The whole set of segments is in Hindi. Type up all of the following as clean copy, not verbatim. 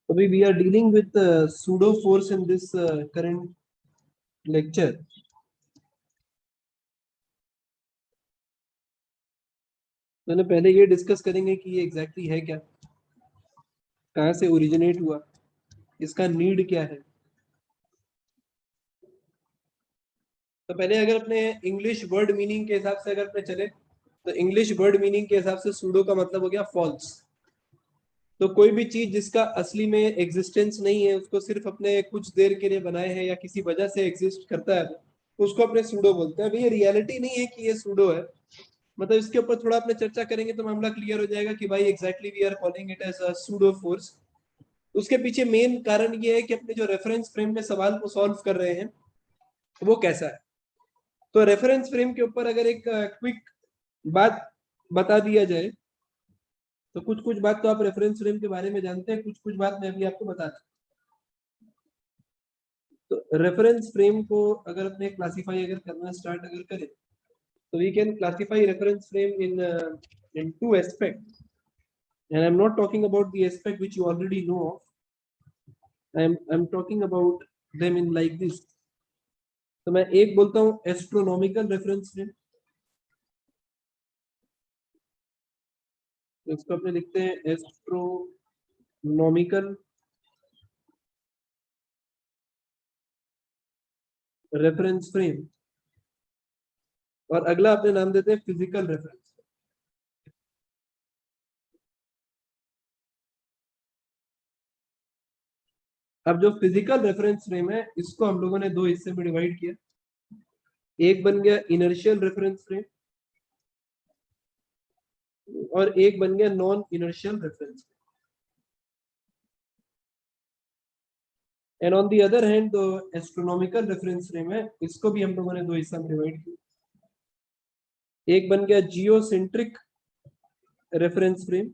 Abhi we are dealing with pseudo force in this current lecture. तो पहले ये डिस्कस करेंगे कि ये एग्जैक्टली है क्या, कहाँ से ओरिजिनेट हुआ, इसका नीड क्या है। तो पहले अगर अपने इंग्लिश वर्ड मीनिंग के हिसाब से अगर अपने चले तो इंग्लिश वर्ड मीनिंग के हिसाब से सूडो का मतलब हो गया फॉल्स। तो कोई भी चीज जिसका असली में एग्जिस्टेंस नहीं है, उसको सिर्फ अपने कुछ देर के लिए बनाए हैं या किसी वजह से एग्जिस्ट करता है, उसको अपने सूडो बोलते हैं। अभी ये रियलिटी नहीं है कि ये सूडो है, मतलब इसके ऊपर थोड़ा अपने चर्चा करेंगे तो मामला क्लियर हो जाएगा कि भाई exactly we are calling it as a pseudo force. उसके पीछे मेन कारण ये है कि अपने जो रेफरेंस फ्रेम में सवाल को सॉल्व कर रहे हैं वो कैसा है। तो रेफरेंस फ्रेम के ऊपर अगर एक क्विक बात बता दिया जाए तो कुछ कुछ बात तो आप रेफरेंस फ्रेम के बारे में जानते हैं, कुछ कुछ बात मैं अभी आपको बताता हूँ। तो रेफरेंस फ्रेम को अगर अपने क्लासीफाई अगर करना स्टार्ट अगर करें तो we can classify reference frame in two aspect, and I'm not talking about the aspect which you already know of. I'm talking about them in like this. तो मैं एक बोलता हूँ एस्ट्रोनॉमिकल रेफरेंस फ्रेम, तो इसको अपने लिखते हैं एस्ट्रोनॉमिकल रेफरेंस फ्रेम, और अगला अपने नाम देते हैं फिजिकल रेफरेंस। अब जो फिजिकल रेफरेंस फ्रेम है इसको हम लोगों ने दो हिस्से में डिवाइड किया। एक बन गया इनर्शियल रेफरेंस फ्रेम और एक बन गया non inertial reference frame. And on the other hand जो एस्ट्रोनॉमिकल रेफरेंस फ्रेम है इसको भी हम लोगों ने दो हिस्सा में डिवाइड किया। एक बन गया जियोसेंट्रिक रेफरेंस फ्रेम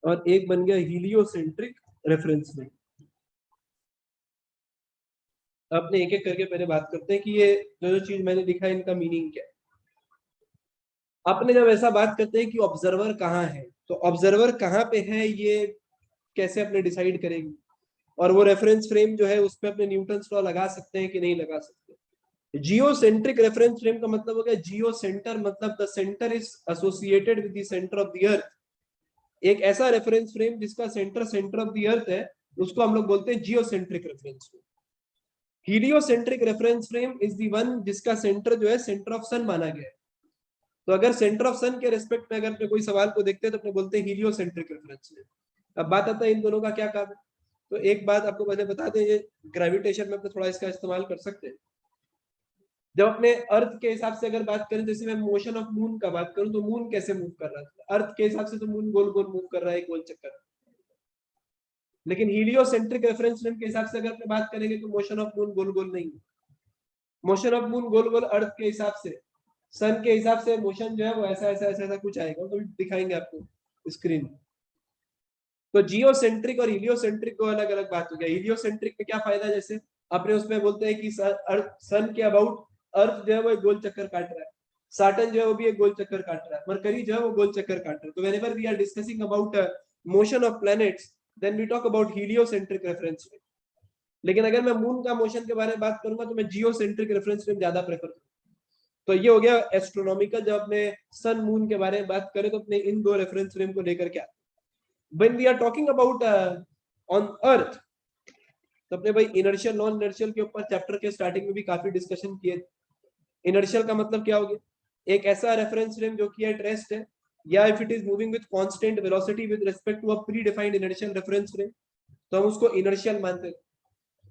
और एक बन गया हीलियोसेंट्रिक रेफरेंस फ्रेम। अपने एक एक करके पहले बात करते हैं कि ये जो जो चीज मैंने लिखा है इनका मीनिंग क्या है। अपने जब ऐसा बात करते हैं कि ऑब्जर्वर कहाँ है, तो ऑब्जर्वर कहाँ पे है ये कैसे अपने डिसाइड करेंगे, और वो रेफरेंस फ्रेम जो है उस पर अपने न्यूटन्स लॉ लगा सकते हैं कि नहीं लगा सकते। जियोसेंट्रिक रेफरेंस फ्रेम का मतलब हो गया जियो सेंटर, मतलब the centre is associated with the centre of the earth. एक ऐसा रेफरेंस फ्रेम जिसका सेंटर ऑफ द अर्थ है उसको हम लोग बोलते हैं geocentric reference frame. Heliocentric reference frame is the one जिसका सेंटर जो है सेंटर ऑफ सन माना गया है। तो अगर सेंटर ऑफ सन के रेस्पेक्ट में अगर अपने कोई सवाल को देखते हैं तो अपने बोलते हैं हीलियोसेंट्रिक रेफरेंस फ्रेम। अब बात आता है इन दोनों का क्या काम है। तो एक बात आपको पहले बता दें, ये ग्रेविटेशन में अपने थोड़ा इसका इस्तेमाल कर सकते हैं। जब अपने अर्थ के हिसाब से अगर बात करें, जैसे मैं मोशन ऑफ मून का बात करूं तो मून कैसे मूव कर रहा है, अर्थ के हिसाब से तो मून गोल गोल मूव कर रहा है, गोल चक्कर। लेकिन हीलियोसेंट्रिक रेफरेंस फ्रेम के हिसाब से अगर अपने बात करेंगे तो मोशन ऑफ मून गोल गोल नहीं है। मोशन ऑफ मून गोल गोल अर्थ के हिसाब से, सन के हिसाब से मोशन जो है वो ऐसा ऐसा ऐसा ऐसा कुछ आएगा, तो दिखाएंगे आपको स्क्रीन। तो जियोसेंट्रिक और हीलियोसेंट्रिक को अलग अलग बात हो गया। हीलियोसेंट्रिक में क्या फायदा, जैसे अपने उसमें बोलते हैं कि सन के अबाउट अर्थ जो है वो एक गोल चक्कर काट रहा है, सैटर्न जो है वो भी एक गोल चक्कर काट रहा है, मरकरी जो है वो गोल चक्कर काट रहा है। तो whenever we are discussing about motion of planets then we talk about heliocentric reference frame. लेकिन अगर मैं मून का मोशन के बारे में बात करूंगा तो मैं जियोसेंट्रिक रेफरेंस फ्रेम ज्यादा प्रेफर करूंगा। तो ये हो गया एस्ट्रोनॉमिकल। जब अपने सन मून के बारे में बात करें तो अपने इन दो रेफरेंस फ्रेम को लेकर क्या, when we are talking about on earth, तो अपने भाई इनर्शियल नॉन इनर्शियल के ऊपर चैप्टर के स्टार्टिंग में भी काफी डिस्कशन किए। इनर्शियल का मतलब क्या हो गया, एक ऐसा रेफरेंस फ्रेम जो कि एट रेस्ट है, या if it is moving with constant velocity with respect to a pre defined inertial reference frame, तो हम उसको इनर्शियल मानते हैं।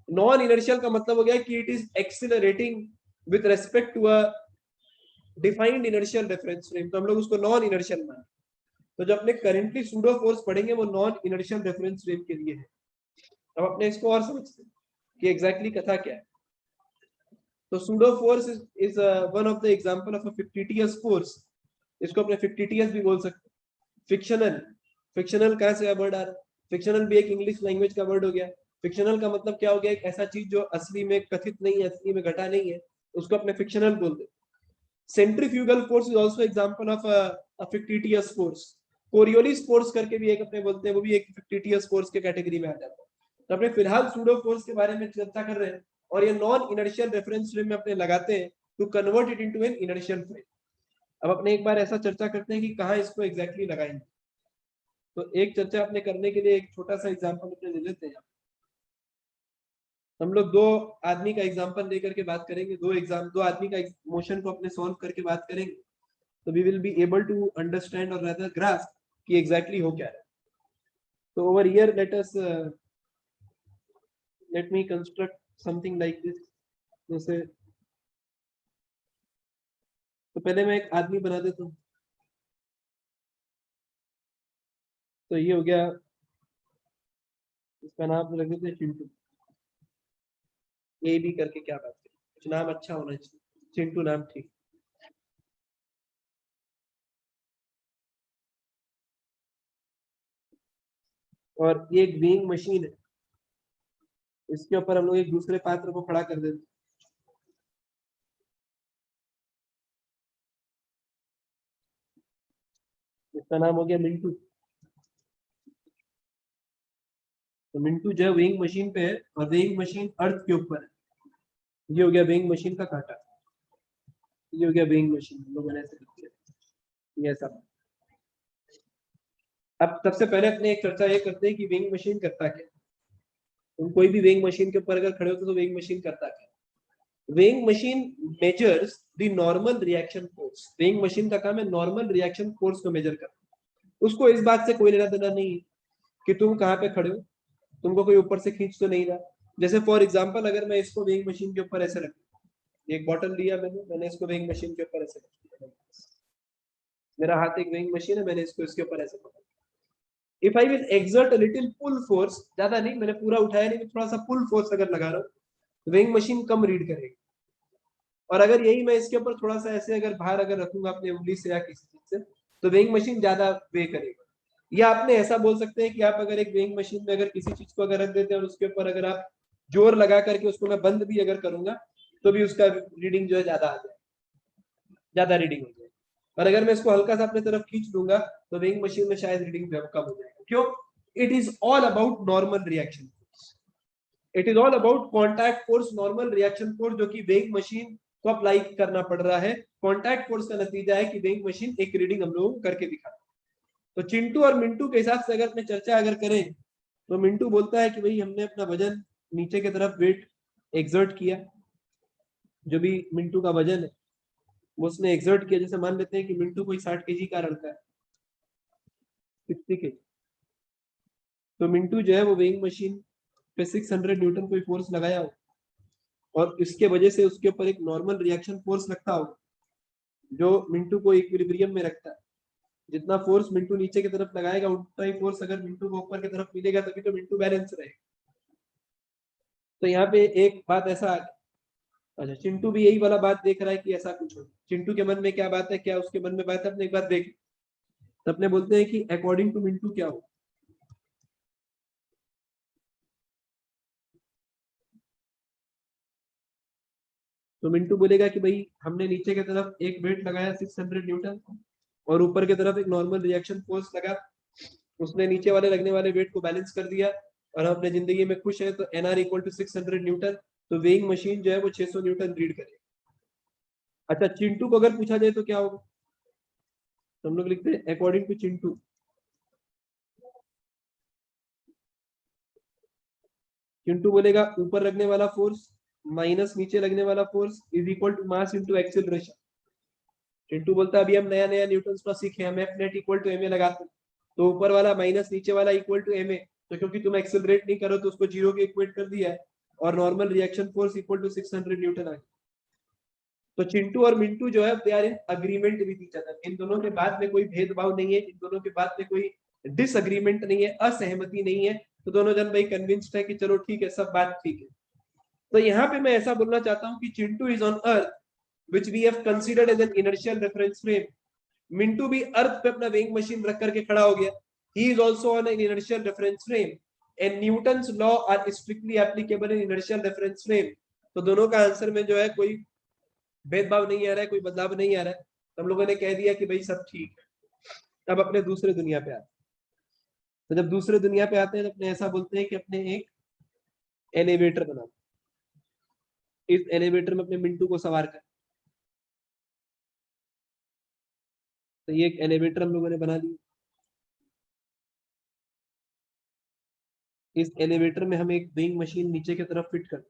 नॉन इनर्शियल का मतलब हो गया कि it is accelerating with respect to a defined inertial reference frame, तो हम लोग उसको नॉन इनर्शियल मानते हैं। तो जो अपने करेंटली सूडो फोर्स पढ़ेंगे वो नॉन इनर्शियल रेफरेंस फ्रेम के लिए है। अब अपने इसको और समझते हैं कि एग्जैक्टली कथा क्या है। तो pseudo force is one of the example of a fictitious force. इसको अपने फिक्टिटियस भी बोल सकते हैं। फिक्शनल, फिक्शनल कहां से वर्ड आ रहा है, फिक्शनल भी एक इंग्लिश लैंग्वेज का वर्ड हो गया। फिक्शनल का मतलब क्या हो गया, एक ऐसा चीज जो असली में कथित नहीं है, असली में घटा नहीं है, उसको अपने फिक्शनल बोलते हैं। Centrifugal force is also example of a fictitious force. Coriolis force करके भी एक अपने बोलते हैं, वो भी एक टीटीएस फोर्स के कैटेगरी में आ जाता है। तो अपने फिलहाल सूडो फोर्स के बारे में चर्चा कर रहे हैं, और ये नॉन इनर्शियल रेफरेंस फ्रेम में अपने लगाते हैं to convert it into an inertial frame. अब अपने एक बार ऐसा चर्चा करते हैं कि कहाँ इसको एग्जैक्टली लगाएंगे। तो एक चर्चा अपने करने के लिए एक छोटा सा एग्जांपल अपने ले लेते हैं। हम लोग दो आदमी का एग्जांपल लेकर के बात करेंगे, दो आदमी का मोशन को अपने सॉल्व करके बात करेंगे, तो we will be able to understand और रादर ग्रास्प कि एग्जैक्टली हो क्या है। तो over here let me construct something like this। जैसे तो पहले मैं एक आदमी बना देता हूँ। तो ये हो गया, इसका नाम रख देते हैं चिंटू। ए बी करके क्या बात करें, कुछ नाम अच्छा होना चाहिए, चिंटू नाम ठीक। और ये एक वेइंग मशीन है, इसके ऊपर हम लोग एक दूसरे पात्र को खड़ा कर देते हैं। इसका नाम हो गया मिंटू। तो मिंटू जो है वेइंग मशीन पे है, और वेइंग मशीन अर्थ के ऊपर है। ये हो गया वेइंग मशीन का कांटा, ये हो गया वेइंग मशीन, हम लोगों ने ऐसे लिख दिया ये सब। अब सबसे पहले अपने एक चर्चा ये करते हैं कि वेइंग मशीन करता क्या। तुम कोई भी वेइंग मशीन के ऊपर अगर खड़े होते तो वेइंग मशीन करता क्या। Weighing machine measures the normal reaction force. Weighing machine का काम है नॉर्मल रिएक्शन फोर्स को मेजर करना। उसको इस बात से कोई लेना देना नहीं है कि तुम कहाँ पे खड़े हो, तुमको कोई ऊपर से खींच तो नहीं रहा। जैसे फॉर एग्जांपल अगर मैं इसको वेइंग मशीन के ऊपर ऐसे रख, एक बॉटल लिया मैंने इसको वेइंग मशीन के ऊपर ऐसे रख दिया, मेरा हाथ एक वेइंग मशीन है, मैंने इसको इसके ऊपर ऐसे पकड़ा। If I will exert a little pull force, ज्यादा नहीं, मैंने पूरा उठाया नहीं, थोड़ा सा पुल फोर्स अगर लगा रहा हूँ, वेइंग मशीन कम रीड करेगी। और अगर यही मैं इसके ऊपर थोड़ा सा ऐसे अगर बाहर अगर रखूंगा अपनी उंगली से या किसी चीज से, तो वेइंग मशीन ज्यादा वे करेगा। या आपने ऐसा बोल सकते हैं कि आप अगर एक वेइंग मशीन में अगर किसी चीज को अगर रख देते हैं और उसके ऊपर अगर आप जोर लगा करके उसको मैं बंद भी अगर करूंगा, तो भी उसका रीडिंग जो है ज्यादा आ जाए, ज्यादा रीडिंग हो जाए। और अगर मैं इसको हल्का सा अपने तरफ खींच लूंगा, तो वेइंग मशीन में शायद रीडिंग कम हो जाएगा। क्यों? It is all about normal reaction force, it is all about contact force, normal reaction force जो कि वेइंग मशीन को अप्लाई करना पड़ रहा है। कॉन्टैक्ट फोर्स का नतीजा है कि वेइंग मशीन एक रीडिंग हम लोग करके दिखा। तो चिंटू और मिंटू के हिसाब से अगर अपने चर्चा अगर करें, तो मिंटू बोलता है कि भाई हमने अपना वजन नीचे की तरफ वेट एक्सर्ट किया, जो भी मिंटू का वजन है वो उसने एक्सर्ट किया। जैसे मान लेते हैं कि मिंटू कोई 60 केजी का लड़का है, 60 केजी, तो मिंटू जो है वो वेइंग मशीन पे 600 न्यूटन कोई फोर्स लगाया हो, और इसके वजह से उसके ऊपर एक नॉर्मल रिएक्शन फोर्स लगता हो जो मिंटू को इक्विलिब्रियम में रखता है। जितना फोर्स मिंटू नीचे की तरफ लगाएगा, उतना ही फोर्स अगर मिंटू को ऊपर की तरफ मिलेगा, तभी तो मिंटू बैलेंस रहेगा। तो यहाँ पे एक बात ऐसा, अच्छा चिंटू भी यही वाला बात देख रहा है कि ऐसा कुछ हो। चिंटू के मन में क्या बात है, क्या उसके मन में बात है, अपने एक बार देख। तो अपने बोलते हैं कि अकॉर्डिंग टू मिंटू क्या हो। तो मिंटू बोलेगा कि भाई हमने नीचे की तरफ एक वेट लगाया 600 न्यूटन, और ऊपर की तरफ एक नॉर्मल रिएक्शन फोर्स लगा, उसने नीचे वाले लगने वाले वेट को बैलेंस कर दिया, और हम अपने जिंदगी में खुश है। तो एनआर इक्वल टू 600 न्यूटन, तो वेइंग मशीन जो है वो 600 न्यूटन रीड करेगी। अच्छा चिंटू को अगर पूछा जाए तो क्या होगा, तो हम लोग लिखते हैं अकॉर्डिंग टू चिंटू। चिंटू बोलेगा ऊपर लगने वाला फोर्स माइनस नीचे लगने वाला force is equal to mass into acceleration. Chintu बोलता है अभी हम नया नया न्यूटन लॉ सीखे, हम F net equal to M A लगाते, तो ऊपर वाला माइनस नीचे वाला इक्वल टू एम ए, तो क्योंकि तुम एक्सेलरेट नहीं करो तो उसको जीरो के इक्वेट कर दिया है, और normal reaction force equal to 600 newton आ गया। तो चिंटू और मिंटू जो है they are in agreement with each other. इन दोनों के बात में कोई भेदभाव नहीं है, इन दोनों के बात में कोई डिसएग्रीमेंट नहीं है, असहमति नहीं है। तो दोनों जन भाई कन्विंस्ड है कि चलो ठीक है, सब बात ठीक है। तो यहाँ पे मैं ऐसा बोलना चाहता हूँ कि Chintu is on earth which we have considered as an inertial reference frame. Mintu भी अर्थ पे अपना वेइंग मशीन रख करके खड़ा हो गया, he is also on an inertial reference frame and Newton's law are strictly applicable in inertial reference frame. तो दोनों का आंसर में जो है कोई भेदभाव नहीं आ रहा है, कोई बदलाव नहीं आ रहा है। तो हम लोगों ने कह दिया कि भाई सब ठीक है। अब अपने दूसरे दुनिया पे आते, तो जब दूसरे दुनिया पे आते हैं तो अपने ऐसा बोलते हैं कि अपने एक एलिवेटर बना, इस एलिवेटर में अपने मिंटू को सवार कर। तो ये एक एलिवेटर हम लोगों ने बना लिया। इस एलिवेटर में हम एक वेइंग मशीन नीचे की तरफ फिट कर,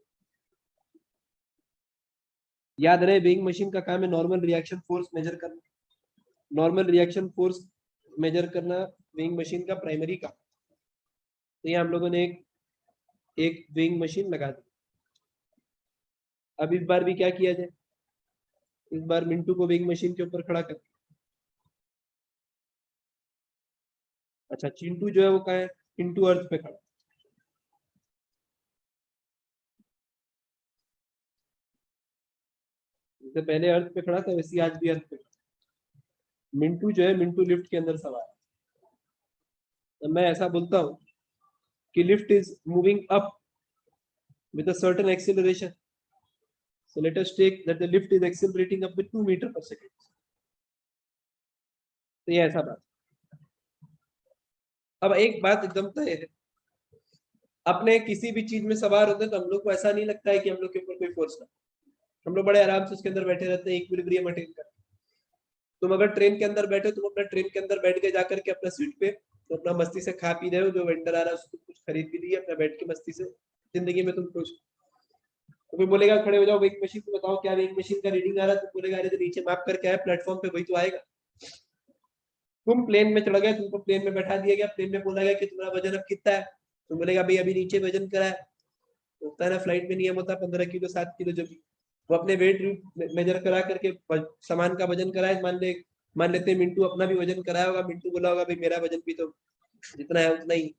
याद रहे वेइंग मशीन का काम है नॉर्मल रिएक्शन फोर्स मेजर करना, नॉर्मल रिएक्शन फोर्स मेजर करना वेइंग मशीन का प्राइमरी काम। तो ये हम लोगों ने एक वेइंग मशीन लगा दी। अब इस बार भी क्या किया जाए, इस बार मिंटू को वेइंग मशीन के ऊपर खड़ा कर। अच्छा चिंटू जो है वो कहाँ है, चिंटू अर्थ पे खड़ा। जैसे पहले अर्थ पे खड़ा था वैसे आज भी अर्थ पे खड़ा। मिंटू जो है, मिंटू लिफ्ट के अंदर सवार है। तो मैं ऐसा बोलता हूँ कि lift is moving up with a certain acceleration. So let us take that the lift is accelerating up with 2 meter per second. तो ये ऐसा बात। अब एक बात एकदम तय है, अपने किसी भी चीज में सवार होते हैं तो हम लोग को ऐसा नहीं लगता है कि हम लोग के ऊपर कोई फोर्स ना, हम लोग बड़े आराम से उसके अंदर बैठे रहते हैं, इक्विलिब्रियम अटेन कर। तुम अगर ट्रेन के अंदर बैठे, तुम अपना ट्रेन के अंदर बैठ के जाकर के अपना सीट पे तो अपना मस्ती से खा पी रहे हो, जो वेंडर आ रहा है उसको कुछ खरीद भी लिया, अपना बैठ के मस्ती से जिंदगी में तुम खुश। तो कोई बोलेगा खड़े हो जाओ वेइंग मशीन को बताओ क्या वेइंग मशीन का रीडिंग आ रहा है, तुम बोलेगा अरे तो नीचे माप करके आया प्लेटफॉर्म पे वही तो आएगा। तुम प्लेन में चढ़ गए, तुमको प्लेन में बैठा दिया गया, प्लेन में बोला गया कि तुम्हारा वजन अब कितना है, तुम बोलेगा भाई अभी नीचे वजन करा है। होता है ना फ्लाइट में नियम होता है 15 किलो 7 किलो, जो भी वो अपने वेट मेजर करा करके सामान का वजन कराए। मान लेते हैं मिंटू अपना भी वजन कराया होगा, मिंटू बोला होगा भाई मेरा वजन भी तो जितना है उतना ही।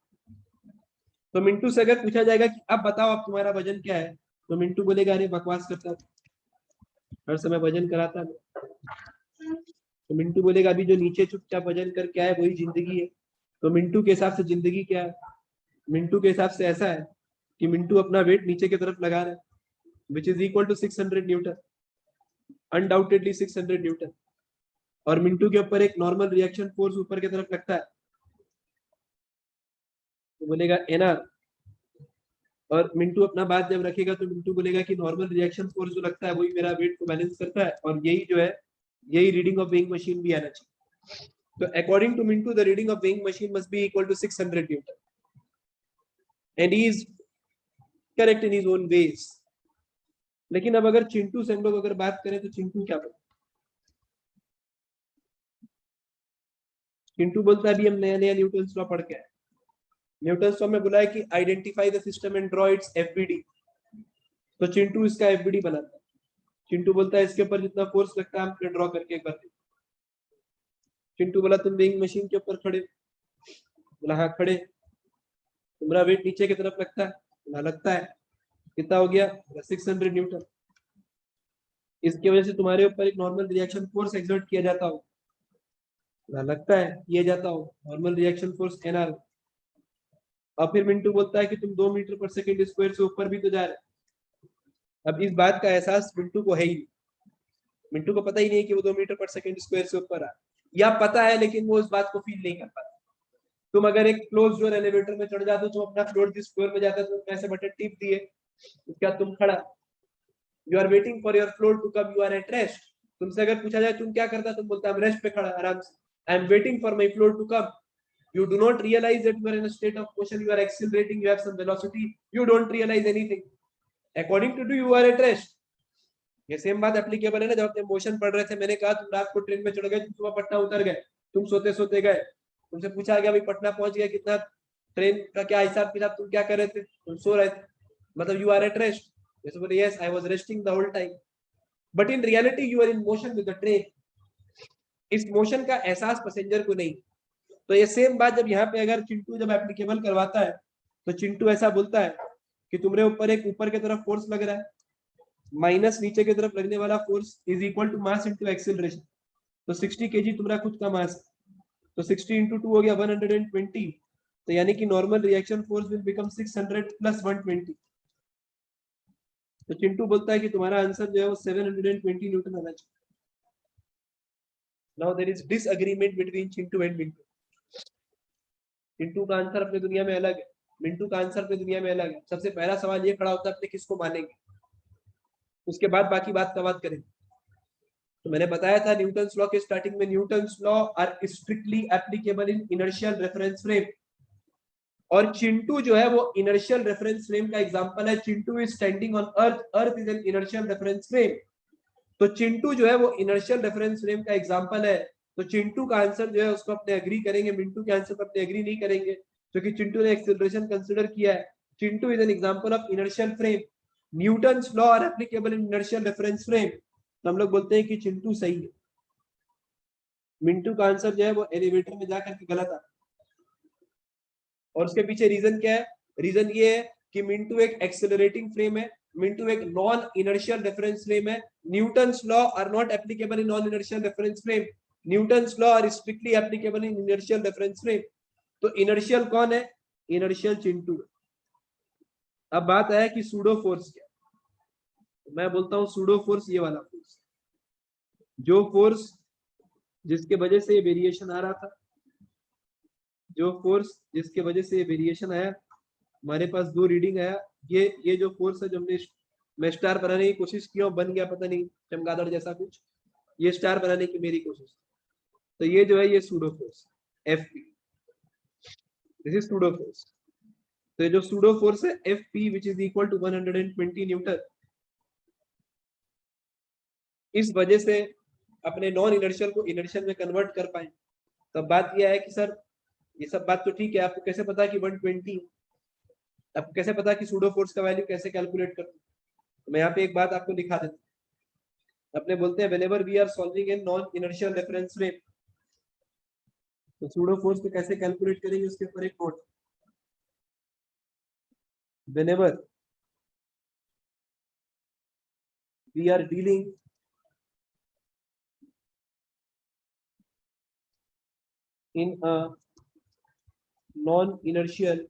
तो मिंटू से अगर पूछा जाएगा कि अब बताओ अब तुम्हारा वजन क्या है, तो मिंटू बोलेगा अरे बकवास करता है, हर समय वजन कराता है। तो मिंटू बोलेगा अभी जो नीचे चुपचाप वजन करके आए वही जिंदगी है। तो मिंटू के हिसाब से जिंदगी क्या है, मिंटू के हिसाब से ऐसा है कि मिंटू अपना वेट नीचे की तरफ लगा रहा है, which is equal to 600 newton, undoubtedly 600 newton. और मिंटू के ऊपर एक नॉर्मल रिएक्शन फोर्स ऊपर की तरफ लगता है, तो बोलेगा एनआर। और मिंटू अपना बात जब रखेगा तो मिंटू बोलेगा कि नॉर्मल रिएक्शन फोर्स जो लगता है वही मेरा वेट को बैलेंस करता है, और यही जो है यही रीडिंग ऑफ वेइंग मशीन भी आना चाहिए। तो according to Mintu the reading of weighing machine must be equal to 600 newton, and he is correct in his own ways. लेकिन अब अगर चिंटू से हम लोग अगर बात करें तो चिंटू क्या बोलता है, चिंटू बोलता है अभी हम नया नया न्यूटन लॉ पढ़ के आए। न्यूटन लॉ में बोला है कि identify the system and draw it's FBD. तो चिंटू इसका एफबीडी बनाता है। चिंटू बोलता है इसके ऊपर जितना फोर्स लगता है हम ड्रॉ करके एक बार। चिंटू बोला तुम वेइंग मशीन के ऊपर खड़े, बोला हाँ खड़े। तुम्हारा वेट नीचे की तरफ लगता है, बोला लगता है। कितना हो गया, 600 न्यूटन। इसकी वजह से तुम्हारे ऊपर एक नॉर्मल रिएक्शन फोर्स एक्सर्ट किया जाता हो, बोला लगता है किया जाता हो, नॉर्मल रिएक्शन फोर्स एनआर। और फिर मिंटू बोलता है कि तुम 2 मीटर पर सेकंड स्क्वायर से ऊपर भी तो जा रहे। अब इस बात का एहसास मिंटू को है ही नहीं, मिंटू को पता ही नहीं है कि वो 2 मीटर पर सेकंड स्क्वायर से ऊपर आ, या पता है लेकिन वो इस बात को फील नहीं कर पाता। तुम अगर एक क्लोज डोर एलिवेटर में चढ़ जाते हो, तुम अपना फ्लोर जिस फ्लोर में जाता है तुम ऐसे बटन टिप दिए, उसके बाद तुम खड़ा, you are waiting for your floor to come, you are at rest. तुमसे अगर पूछा जाए तुम क्या करता, तुम बोलता है रेस्ट पे खड़ा आराम से, I am waiting for my floor to come. You do not realize that you are in a state of motion, you are accelerating, you have some velocity, you don't realize anything. According to you are at rest. ये सेम बात एप्लीकेबल है ना, जब अपने मोशन पढ़ रहे थे मैंने कहा तुम रात को ट्रेन में चढ़ गए, तुम सुबह पटना उतर गए, तुम सोते सोते गए, तुमसे पूछा गया भाई पटना पहुंच गया कितना, ट्रेन का क्या हिसाब किताब, तुम क्या कर रहे थे, तुम सो रहे थे, मतलब यू आर एट रेस्ट। जैसे बोले yes I was resting the whole time, but in reality you are in motion with the train. इस मोशन का एहसास पैसेंजर को नहीं। तो ये सेम बात जब यहाँ पे अगर चिंटू जब एप्लीकेबल करवाता है तो चिंटू ऐसा बोलता है कि तुम्हारे ऊपर एक ऊपर की तरफ फोर्स लग रहा है, माइनस नीचे की तरफ लगने वाला force is equal to mass into acceleration. तो 60 केजी तुम्हारा खुद का मास, तो 60 इंटू 2 हो गया 120। तो यानी कि normal reaction force will become 600 plus 120। तो चिंटू बोलता है कि तुम्हारा आंसर जो है वो 720 न्यूटन आना चाहिए। Now there is disagreement between Chintu and Mintu. Chintu का आंसर अपनी दुनिया में अलग है, मिंटू का आंसर अपनी दुनिया में अलग है। सबसे पहला सवाल ये खड़ा होता है अपने किसको मानेंगे, उसके बाद बाकी बात का बात करेंगे। तो मैंने बताया था न्यूटन्स लॉ के स्टार्टिंग में, Newton's law are strictly applicable in inertial reference frame. और चिंटू जो है वो इनर्शियल रेफरेंस फ्रेम का एग्जांपल है। Chintu is standing on earth, earth is an inertial reference frame. तो चिंटू जो है वो इनर्शियल रेफरेंस फ्रेम का एग्जांपल है। तो चिंटू का आंसर जो है उसको अपने एग्री करेंगे, मिंटू के आंसर पर अपने एग्री नहीं करेंगे, क्योंकि चिंटू ने एक्सेलरेशन कंसीडर किया है। Chintu is an example of inertial frame. Newton's law are applicable in inertial reference frame. तो हम लोग बोलते हैं कि चिंटू सही है। मिंटू का आंसर जो है वो एलिवेटर में जाकर के गलत आता। और उसके पीछे रीजन क्या है? रीजन ये है कि मिंटू एक एक्सेलरेटिंग फ्रेम है, मिंटू एक नॉन इनर्शियल रेफरेंस फ्रेम है। Newton's law are not applicable in non inertial reference frame, Newton's law are strictly applicable in inertial reference frame. तो इनर्शियल कौन है? इनर्शियल चिंटू। अब बात है कि सूडो फोर्स क्या है। मैं बोलता हूं सूडो फोर्स ये वाला फोर्स, जो फोर्स जिसके वजह से ये वेरिएशन आ रहा था, जो फोर्स जिसके वजह से ये वेरिएशन आया, हमारे पास दो रीडिंग आया। ये जो फोर्स है जो हमने, मैं स्टार बनाने की कोशिश किया, बन गया पता नहीं चमगादड़ जैसा कुछ, ये स्टार बनाने की मेरी कोशिश। तो ये जो है ये pseudo force F P, this is pseudo force. तो ये जो सूडो फोर्स है F P which is equal to 120 newton, इस वजह से अपने नॉन इनर्शियल को इनर्शियल में कन्वर्ट कर पाए। तब बात यह है कि सर ये सब बात तो ठीक है, आपको कैसे पता कि 120, आपको कैसे पता कि सूडो फोर्स का वैल्यू कैसे कैलकुलेट करते? तो मैं यहाँ पे एक बात आपको दिखा देता हूँ। अपने बोलते हैं whenever we are solving in non inertial reference frame, तो सूडो फोर्स को कैसे कैलकुलेट करेंगे उसके ऊपर एक note. Whenever we are dealing in a non-inertial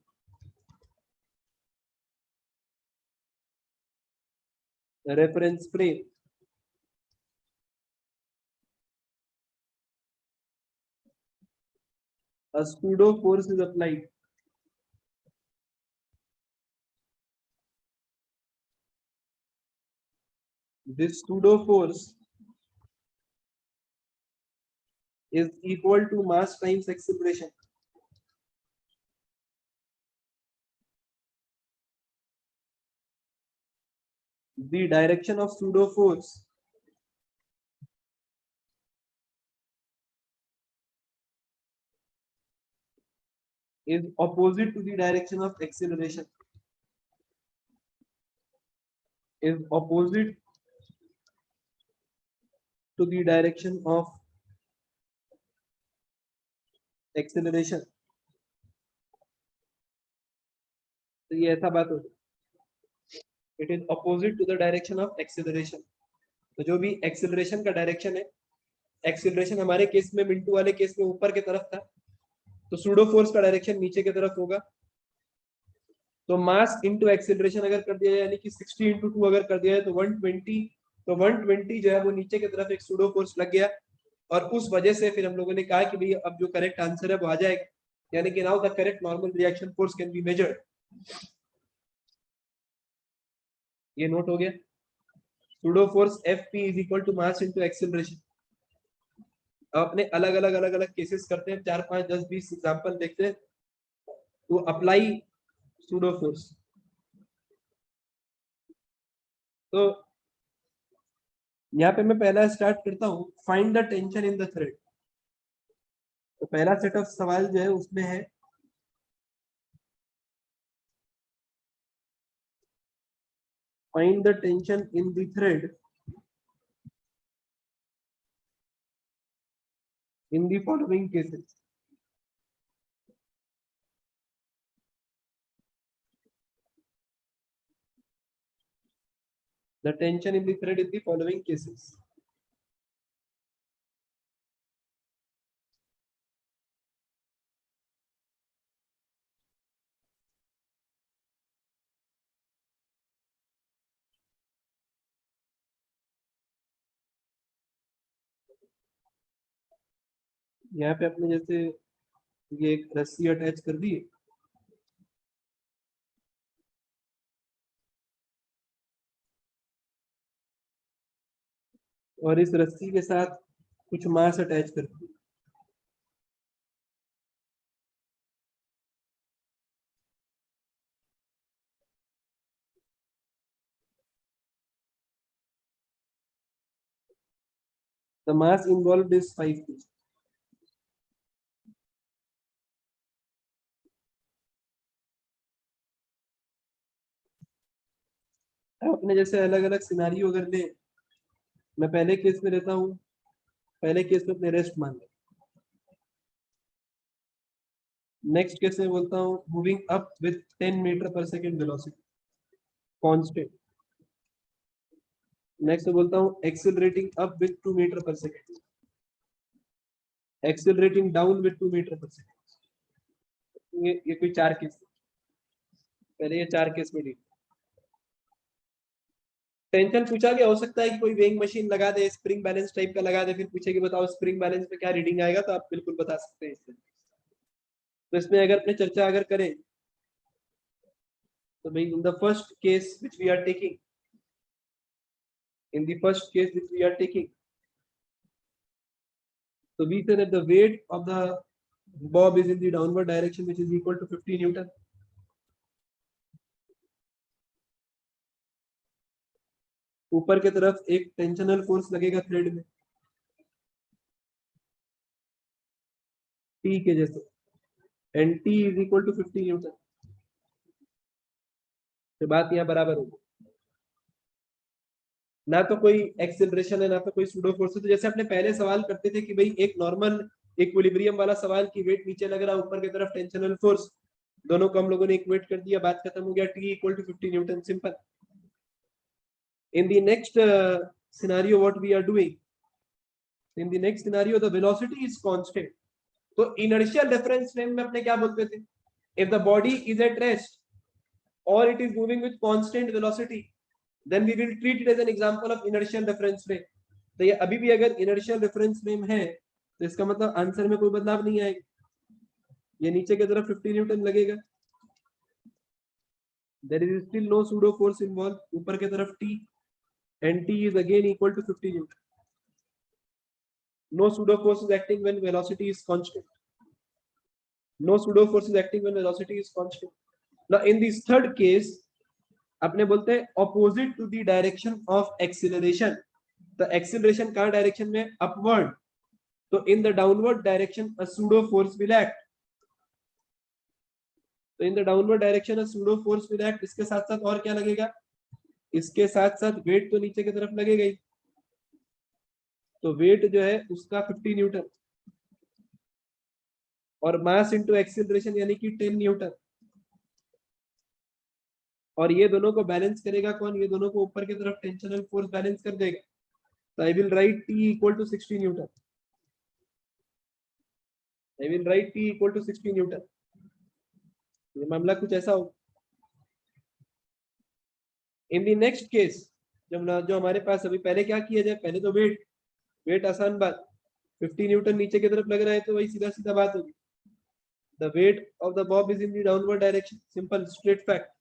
reference frame, a pseudo force is applied. This pseudo force is equal to mass times acceleration. The direction of pseudo force is opposite to the direction of acceleration. Is opposite to the direction of acceleration. तो ये ऐसा बात होती है, it is opposite to the direction of acceleration. तो जो भी acceleration का direction है, acceleration हमारे केस में, मिंटू वाले केस में ऊपर की तरफ था, तो सूडो फोर्स का डायरेक्शन नीचे की तरफ होगा। तो मास इनटू एक्सेलरेशन अगर कर दिया जाए, यानी कि 60 × 2 अगर कर दिया जाए तो 120, तो 120 जो है वो नीचे की तरफ एक सूडो फोर्स लग गया। और उस वजह से फिर हम लोगों ने कहा कि भाई अब जो करेक्ट आंसर है वो आ जाएगा, यानी कि now the correct normal reaction force can be measured. ये नोट हो गया। Pseudo force F P is equal to mass into acceleration. अपने अलग अलग केसेस करते हैं, 4 5 10 20 एग्जांपल देखते हैं तो अप्लाई सूडो फोर्स। तो यहाँ पे मैं पहला स्टार्ट करता हूँ, find the tension in the thread. तो पहला सेट ऑफ सवाल जो है उसमें है find the tension in the thread in the following cases. The tension in the thread in the following cases. यहाँ पे अपने जैसे ये एक रस्सी अटैच कर दी, और इस रस्सी के साथ कुछ मास अटैच कर दी। The mass involved is 5 kg. अपने जैसे अलग अलग सिनारियो अगर ले, मैं पहले केस में लेता हूँ, पहले केस में अपने रेस्ट मान ले। नेक्स्ट केस में बोलता हूँ moving up with 10 meter per second velocity constant. Next बोलता हूँ accelerating up with 2 meter per second, accelerating down with 2 meter per second. ये कोई 4 केस, पहले ये 4 केस में ली। टेंशन पूछा गया, हो सकता है कि कोई वेइंग मशीन लगा दे, स्प्रिंग बैलेंस टाइप का लगा दे, फिर पूछे कि बताओ स्प्रिंग बैलेंस में क्या रीडिंग आएगा, तो आप बिल्कुल बता सकते हैं इससे। तो इसमें अगर अपने चर्चा अगर करें तो भाई in the first case which we are taking, in the first case which we are taking, so we say that the weight of the bob is in the downward direction which is equal to 50 Newton. ऊपर की तरफ एक टेंशनल फोर्स लगेगा थ्रेड में T के जैसे, and T is equal to 50 Newton. तो बात यहाँ बराबर होगी, ना तो कोई एक्सेलरेशन है ना तो कोई सूडो फोर्स है। तो जैसे अपने पहले सवाल करते थे कि भाई एक नॉर्मल इक्विलिब्रियम वाला सवाल की वेट नीचे लग रहा है, ऊपर की तरफ टेंशनल फोर्स, दोनों को हम लोगों ने इक्वेट कर दिया, बात खत्म हो गया, T equal to 50 Newton, simple. In the next scenario what we are doing, in the next scenario the velocity is constant. तो inertial reference frame में अपने क्या बोलते थे, if the body is at rest or it is moving with constant velocity then we will treat it as an example of inertial reference frame. तो ये अभी भी अगर inertial reference frame है तो इसका मतलब आंसर में कोई बदलाव नहीं आएगा, ये नीचे की तरफ 50 न्यूटन लगेगा, there is still no pseudo force involved, ऊपर की तरफ T and T is again equal to 50 Newton. No pseudo force is acting when velocity is constant. No pseudo force is acting when velocity is constant. Now in this third case अपने बोलते हैं opposite to the direction of acceleration. The acceleration कहाँ डायरेक्शन में, upward. तो in the downward direction a pseudo force will act. तो in the downward direction a pseudo force will act. इसके साथ साथ और क्या लगेगा, इसके साथ साथ वेट तो नीचे की तरफ लगेगा ही, तो वेट जो है उसका 50 न्यूटन और मास इनटू एक्सेलरेशन यानी कि 10 न्यूटन, और ये दोनों को बैलेंस करेगा कौन, ये दोनों को ऊपर की तरफ टेंशनल फोर्स बैलेंस कर देगा। तो I will write T equal to 60 newton, I will write T equal to 60 newton. ये मामला कुछ ऐसा हो। इन द नेक्स्ट केस जो हमारे पास अभी, पहले क्या किया जाए, पहले तो वेट आसान बात, 50 न्यूटन नीचे की तरफ लग रहा है तो वही सीधा सीधा बात होगी, the weight of the bob is in the downward direction, simple straight fact.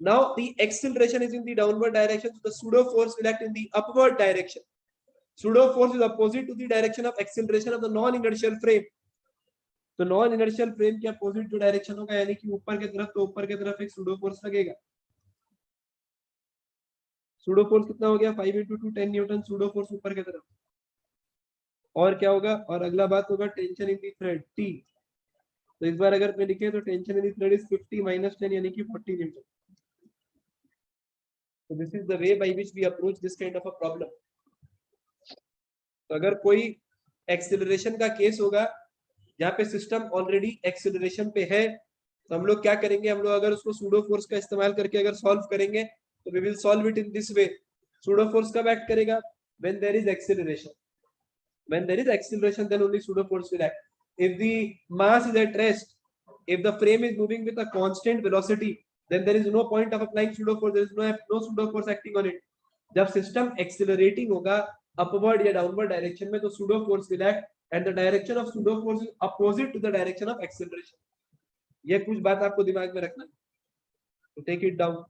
Now the acceleration is in the downward direction, so the pseudo force will act in the upward direction. Pseudo force is opposite to the direction of acceleration of the non inertial frame. तो नॉन इनर्शियल फ्रेम के अपोजिट जो डायरेक्शन होगा यानी कि ऊपर की तरफ, तो ऊपर की तरफ एक सूडो फोर्स लगेगा। सूडो फोर्स कितना हो गया, 5 × 2 10 न्यूटन सूडो फोर्स ऊपर की तरफ। और क्या होगा, और अगला बात होगा tension in the thread T। तो इस बार अगर मैं लिखे तो tension in the thread is 50 - 10 यानी कि 40 Newton. So this is the way by which we approach this kind of a problem. तो अगर कोई एक्सेलरेशन का केस होगा जहाँ पे सिस्टम ऑलरेडी एक्सेलरेशन पे है, तो हम लोग क्या करेंगे, हम लोग अगर उसको सूडो फोर्स का इस्तेमाल करके अगर सॉल्व करेंगे तो we will solve it in this way. Pseudo force कब एक्ट करेगा, when there is acceleration, when there is acceleration then only pseudo force will act. If the mass is at rest, if the frame is moving with a constant velocity then there is no point of applying pseudo force, there is no pseudo force acting on it. जब सिस्टम एक्सेलरेटिंग होगा अपवर्ड या डाउनवर्ड डायरेक्शन में तो pseudo force will act and the direction of pseudo force is opposite to the direction of acceleration. ये कुछ बात आपको दिमाग में रखना है, तो टेक इट डाउन.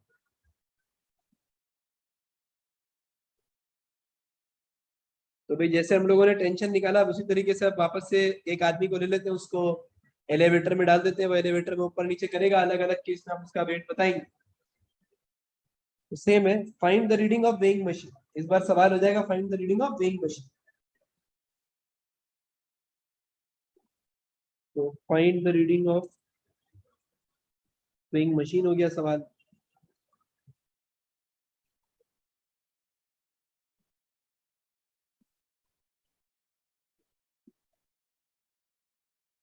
तो भाई जैसे हम लोगों ने टेंशन निकाला, उसी तरीके से अब वापस से एक आदमी को ले लेते हैं, उसको एलिवेटर में डाल देते हैं, वो एलिवेटर में ऊपर नीचे करेगा, अलग अलग केस में आप उसका वेट बताएंगे. तो सेम है, find the reading of weighing machine. इस बार सवाल हो जाएगा find the reading of weighing machine. तो find the reading of weighing machine हो गया सवाल.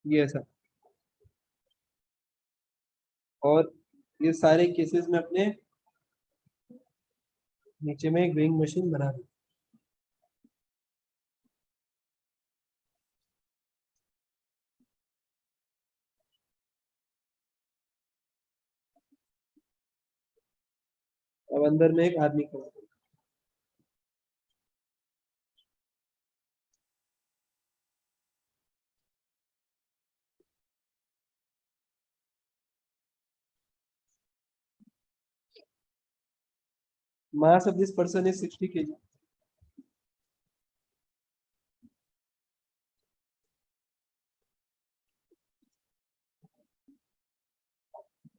ये ऐसा, और ये सारे केसेस में अपने नीचे में एक वेइंग मशीन बना दी. अब अंदर में एक आदमी खड़ा है. mass of this person is 60 kg.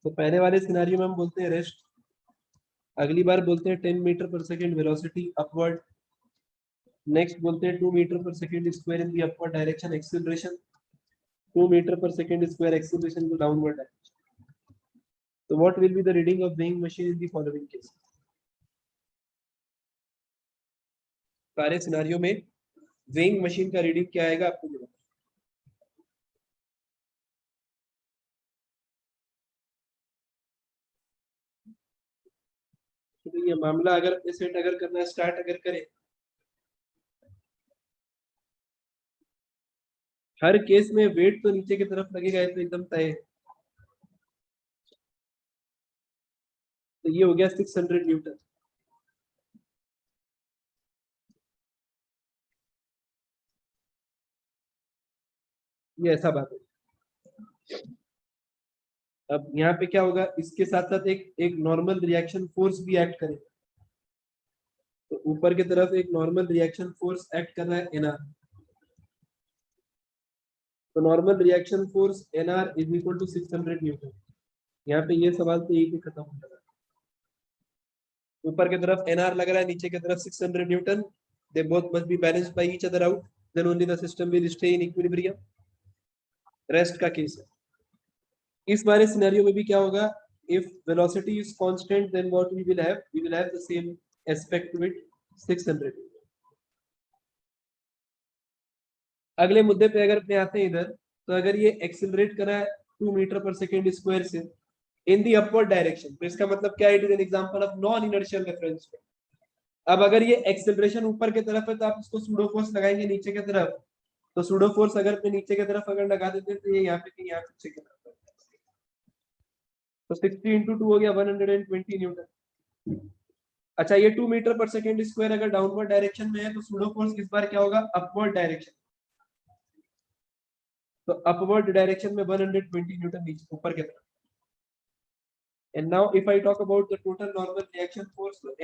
तो पहले वाले सिनेरियो में हम बोलते हैं रेस्ट, अगली बार बोलते हैं 10 meter per second velocity upward, next बोलते हैं 2 meter per second square in the upward direction acceleration, 2 meter per second square acceleration को डाउनवर्ड डायरेक्शन. तो what will be the reading of weighing machine in the following case. सारे सिनेरियो में वेइंग मशीन का रीडिंग क्या आएगा आपको बताओ. तो ये मामला अगर अपने सेट अगर करना स्टार्ट अगर करें, हर केस में वेट तो नीचे की तरफ लगेगा, तो एकदम तय है. तो ये हो गया 600 न्यूटन. ये ऐसा बात है. अब यहाँ पे क्या होगा, इसके साथ साथ एक नॉर्मल रिएक्शन फोर्स भी एक्ट करे. तो ऊपर की तरफ एक नॉर्मल रिएक्शन फोर्स एक्ट कर रहा है एनआर. तो normal reaction force NR is equal to 600 newton. यहाँ पे ये सवाल तो यही पे खत्म हो जाएगा. ऊपर की तरफ एनआर लग रहा है, नीचे की तरफ 600 newton. They both must be balanced by each other out, then only the system will stay in equilibrium. Rest का केस है. इस वाले सिनेरियो में भी क्या होगा, if velocity is constant then what we will have the same aspect with 600. अगले मुद्दे पे अगर अपने आते हैं इधर, तो अगर ये एक्सिलरेट करा है 2 मीटर पर सेकेंड स्क्वायर से इन दी अपवर्ड डायरेक्शन, तो इसका मतलब क्या है, it is an example of non inertial reference frame. अब अगर ये एक्सिलरेशन ऊपर की तरफ है तो आप इसको सूडो फोर्स लगाएंगे नीचे की तरफ. तो सूडो फोर्स अगर अपने नीचे की तरफ अगर लगा देते हैं, तो ये यहाँ पे कहीं यहाँ पीछे की तरफ. तो 60 इंटू 2 हो गया 120 न्यूटन. अच्छा, ये 2 मीटर पर सेकेंड स्क्वायर अगर डाउनवर्ड डायरेक्शन में है, तो सूडो फोर्स इस बार क्या होगा, अपवर्ड डायरेक्शन. तो अपवर्ड डायरेक्शन में 120 न्यूटन नीचे ऊपर की तरफ. And now if I talk about the total normal reaction force, तो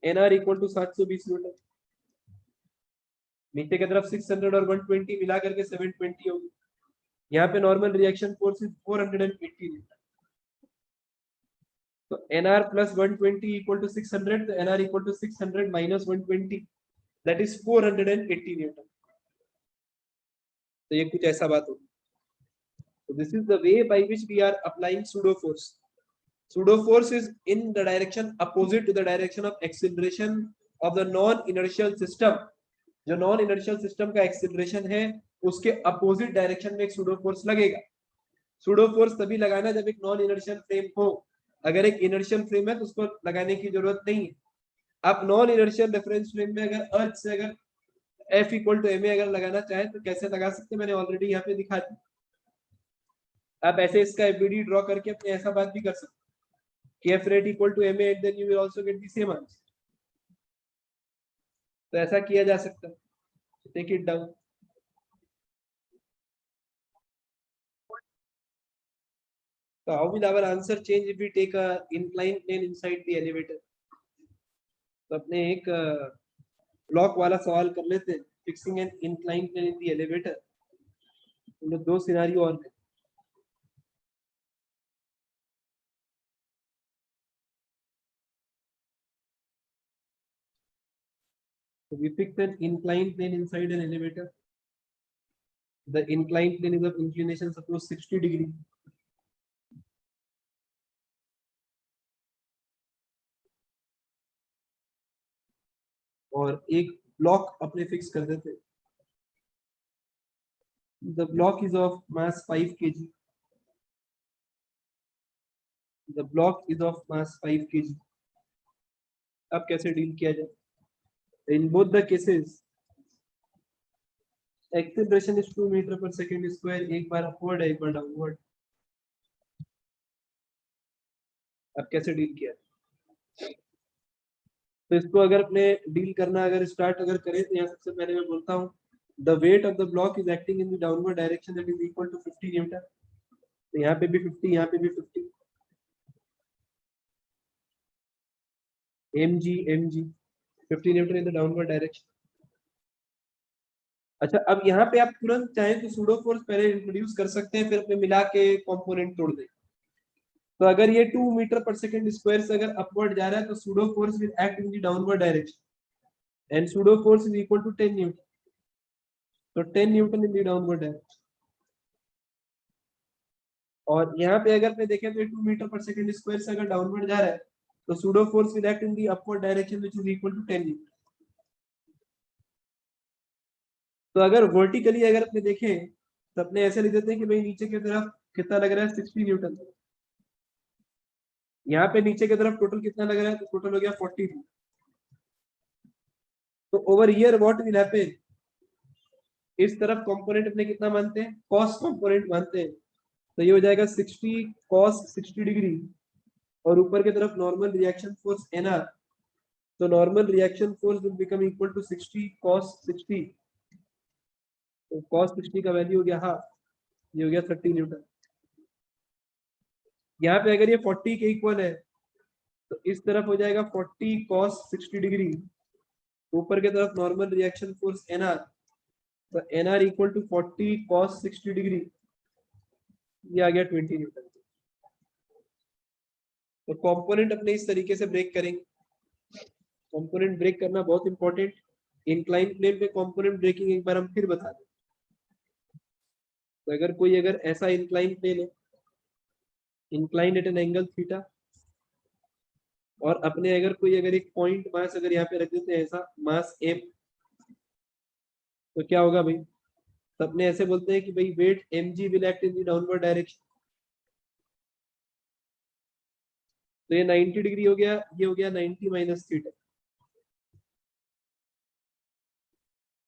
एनआर इक्वल टू 720 न्यूटन. नीचे की तरफ 600 और 120 मिला करके 720 होगी. यहाँ पे normal reaction force is 480 Newton. तो nr plus 120 equal to 600. तो nr equal to 600 minus 120, that is 480 Newton. तो ये कुछ ऐसा बात होगी. So this is the way by which we are applying pseudo force. Pseudo force is in the direction opposite to the direction of acceleration of the non inertial system. जो नॉन इनर्शियल सिस्टम का एक्सीलरेशन है, उसके अपोजिट डायरेक्शन में एक सूडो फोर्स लगेगा. सूडो फोर्स तभी लगाना जब एक नॉन इनर्शियल फ्रेम हो. अगर एक इनर्शियल फ्रेम है तो उसको लगाने की जरूरत नहीं है. आप नॉन इनर्शियल रेफरेंस फ्रेम में अगर अर्थ से अगर F इक्वल टू ma अगर लगाना चाहे तो कैसे लगा सकते हैं, मैंने ऑलरेडी यहाँ पे दिखा दी. आप ऐसे इसका एफबीडी ड्रॉ करके अपने ऐसा बात भी कर सकते कि F rate equal to ma and then you will also get the same answer. तो ऐसा किया जा सकता है. Take it down. So how will our answer change if we take a inclined plane inside the elevator? तो अपने एक ब्लॉक वाला सवाल कर लेते हैं, fixing an inclined plane in the elevator. हम लोग दो सिनारियो और हैं. So we fix an inclined plane inside an elevator. The inclined plane is of inclination suppose 60 degree. और एक ब्लॉक अपने फिक्स कर देते. The block is of mass 5 kg. The block is of mass 5 kg. अब कैसे डील किया जाए? In both the cases, acceleration is 2 meter per second square. एक बार upward है, एक बार downward. अब कैसे डील किया? तो इसको अगर अपने डील करना अगर स्टार्ट अगर करें तो यहाँ सबसे पहले मैं बोलता हूँ the weight of the block is acting in the downward direction that is equal to 50 Newton. तो यहाँ पे भी 50, यहाँ पे भी 50. mg 50 Newton in the downward direction. अच्छा, अब यहाँ पे आप तुरंत चाहें तो सूडो फोर्स पहले इंट्रोड्यूस कर सकते हैं, फिर अपने मिला के कंपोनेंट तोड़ दें. तो अगर ये 2 मीटर पर सेकंड स्क्वायर से अगर अपवर्ड जा रहा है तो pseudo force will act in the downward direction and pseudo force is equal to 10 newton. तो 10 newton in the downward direction. और यहाँ पे अगर पे देखें तो 2 मीटर पर सेकंड स्क्वायर से अगर डाउनवर्ड जा रहा है तो pseudo force will act in the upward direction which is equal to 10 newton. तो अगर वर्टिकली अगर अपने देखें तो अपने ऐसे लिख देते हैं कि भाई नीचे की तरफ कितना लग रहा है 60 न्यूटन. यहाँ पे नीचे की तरफ टोटल कितना लग रहा है तो टोटल हो गया 42. तो over here what will happen, इस तरफ कंपोनेंट अपने कितना मानते हैं, कॉस कंपोनेंट मानते हैं. तो ये हो जाएगा 60 cos 60 डिग्री और ऊपर की तरफ नॉर्मल रिएक्शन फोर्स nr. तो normal reaction force will become equal to 60 cos 60. तो cos 60 का वैल्यू हो गया हाफ, ये हो गया 30 न्यूटन. यहाँ पे अगर ये 40 के इक्वल है तो इस तरफ हो जाएगा 40 cos 60 डिग्री, ऊपर की तरफ नॉर्मल रिएक्शन फोर्स nr. तो nr equal to 40 cos 60 degree, ये आ गया 20 न्यूटन. तो कंपोनेंट अपने इस तरीके से ब्रेक करेंगे. कंपोनेंट ब्रेक करना बहुत इंपॉर्टेंट. इंक्लाइन प्लेन पे कंपोनेंट ब्रेकिंग एक बार हम फिर बता दें. तो अगर कोई अगर ऐसा इंक्लाइन प्लेन है, incline at an angle theta, और अपने अगर कोई अगर एक पॉइंट मास अगर यहाँ पे रख देते हैं ऐसा मास m, तो क्या होगा भाई, तो अपने ऐसे बोलते हैं कि भाई weight mg will act in the downward direction. तो ये 90 डिग्री हो गया, ये हो गया 90 माइनस थीटा.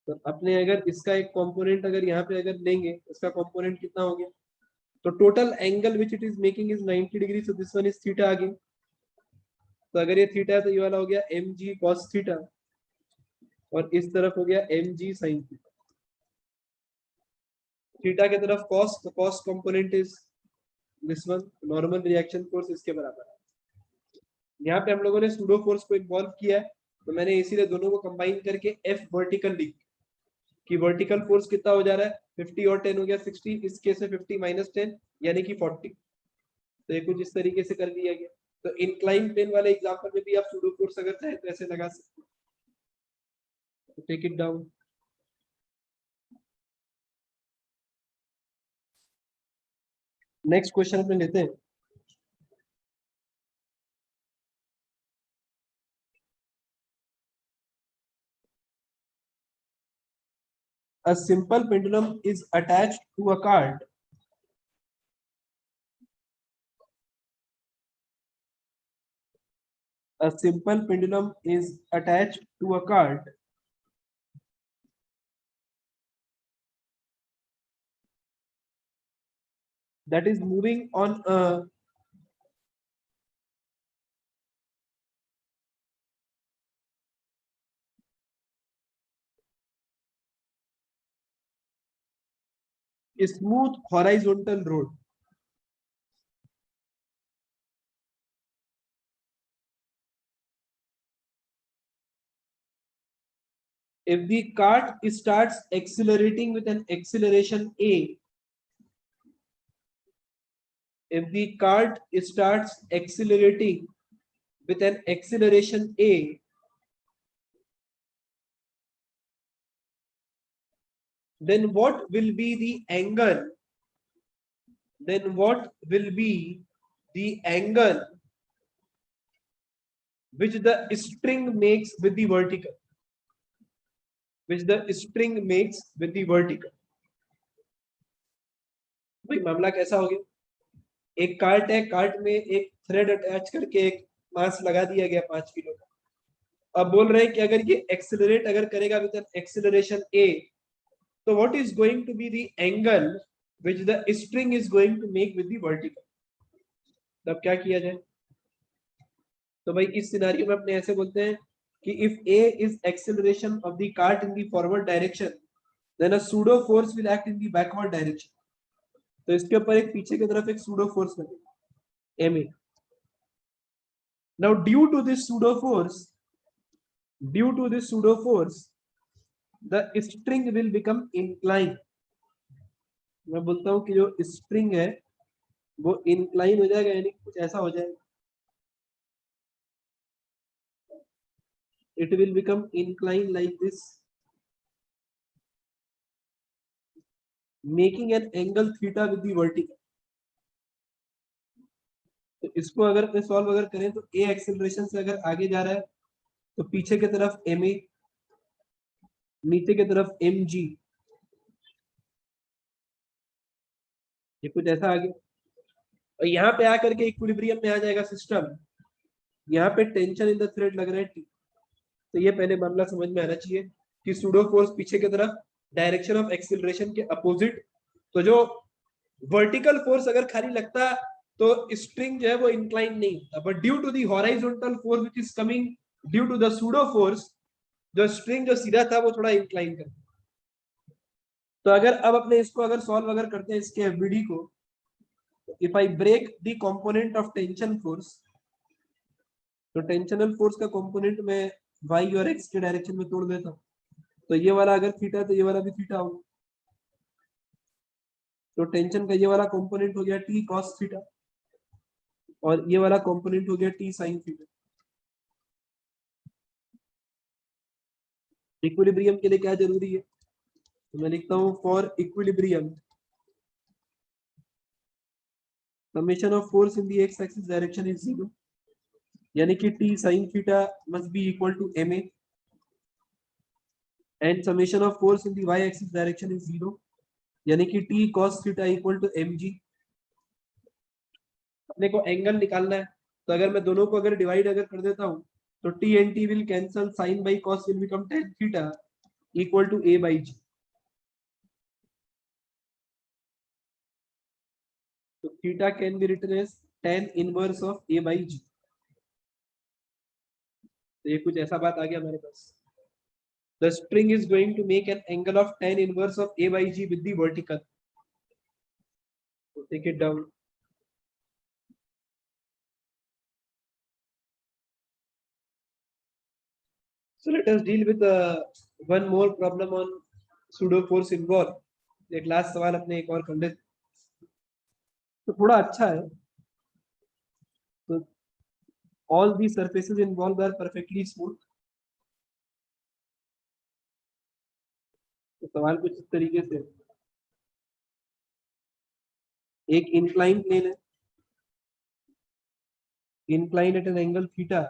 तो अपने अगर इसका एक कंपोनेंट अगर यहाँ पे अगर लेंगे, इसका कंपोनेंट कितना हो गया, तो total angle which it is making is 90 degree. So this one is theta again. तो अगर ये थीटा है तो ये वाला हो गया mg cos थीटा और इस तरफ हो गया mg sin थीटा. थीटा की तरफ cos, तो cos component is this one, normal reaction force इसके बराबर है. यहाँ पे हम लोगों ने सूडो फोर्स को इन्वॉल्व किया है, तो मैंने इसीलिए दोनों को कंबाइन करके F वर्टिकल लिख कि वर्टिकल फोर्स कितना हो जा रहा है 50 और 10 हो गया 60. इस केस में 50 माइनस 10 यानी कि 40. तो ये कुछ इस तरीके से कर दिया गया. तो इंक्लाइन प्लेन वाले एग्जांपल में भी आप सूडो फोर्स अगर चाहे तो ऐसे लगा सकते हो. Take it down. Next question अपने लेते हैं. A simple pendulum is attached to a cart. A simple pendulum is attached to a cart that is moving on a smooth horizontal road. if the cart starts accelerating with an acceleration a, if the cart starts accelerating with an acceleration a, then what will be the angle? Then what will be the angle which the string makes with the vertical? Which the string makes with the vertical. भाई मामला कैसा हो गया? एक कार्ट है, कार्ट में एक थ्रेड अटैच करके एक मास लगा दिया गया 5 किलो का। अब बोल रहे हैं कि अगर ये एक्सेलरेट अगर करेगा विद एन एक्सेलरेशन a, तो what is going to be the angle which the string is going to make with the vertical? तब क्या किया जाए? तो भाई इस सिनेरियो में अपने ऐसे बोलते हैं कि if a is acceleration of the cart in the forward direction, then a pseudo force will act in the backward direction. तो इसके ऊपर एक पीछे की तरफ एक pseudo force लगेगा ma. Now due to this pseudo force, the string will become inclined. मैं बोलता हूँ कि जो स्प्रिंग है वो incline हो जाएगा, यानी कुछ ऐसा हो जाएगा, it will become inclined like this, making an angle theta with the vertical. तो इसको अगर अपने सॉल्व अगर करें तो a एक्सेलरेशन से अगर आगे जा रहा है तो पीछे की तरफ ma, नीचे की तरफ mg, ये कुछ ऐसा आ गया। और यहाँ पे आकर के इक्विलिब्रियम में आ जाएगा सिस्टम। यहाँ पे टेंशन इन द थ्रेड लग रहा है T। तो ये पहले मामला समझ में आना चाहिए कि सूडो फोर्स पीछे की तरफ डायरेक्शन ऑफ एक्सेलरेशन के अपोजिट। तो जो वर्टिकल फोर्स अगर खाली लगता तो स्ट्रिंग जो है वो इंक्लाइन नहीं होता, but due to the horizontal force which is coming due to the pseudo force, जो स्ट्रिंग जो सीधा था वो थोड़ा इंक्लाइन करता। तो अगर अब अपने इसको अगर सॉल्व अगर करते हैं इसके एफबीडी को, if I break the component of tension force, तो टेंशनल फोर्स का कंपोनेंट मैं y और x के डायरेक्शन में तोड़ देता हूँ। तो ये वाला अगर थीटा तो ये वाला भी थीटा होगा। तो टेंशन का ये वाला कंपोनेंट हो गया t cos थीटा और ये वाला कंपोनेंट हो गया t sin थीटा। इक्विलिब्रियम के लिए क्या जरूरी है? तो मैं लिखता हूँ for equilibrium summation of force in the x axis direction is 0, यानी कि t sin theta must be equal to ma and summation of force in the y axis direction is 0, यानी कि t cos theta equal to mg। अपने को एंगल निकालना है, तो अगर मैं दोनों को अगर डिवाइड अगर कर देता हूँ तो t and t will cancel, sin by cos will become tan theta equal to a by g। तो theta can be written as tan inverse of a by g। तो ये कुछ ऐसा बात आ गया हमारे पास। The string is going to make an angle of tan inverse of a by g with the vertical. So take it down. So let us deal with one more problem on pseudo force involved. एक लास्ट सवाल अपने एक और कर लेते, तो थोड़ा अच्छा है। तो all the surfaces involved are perfectly smooth। तो सवाल कुछ इस तरीके से, एक inclined plane है, inclined at an angle theta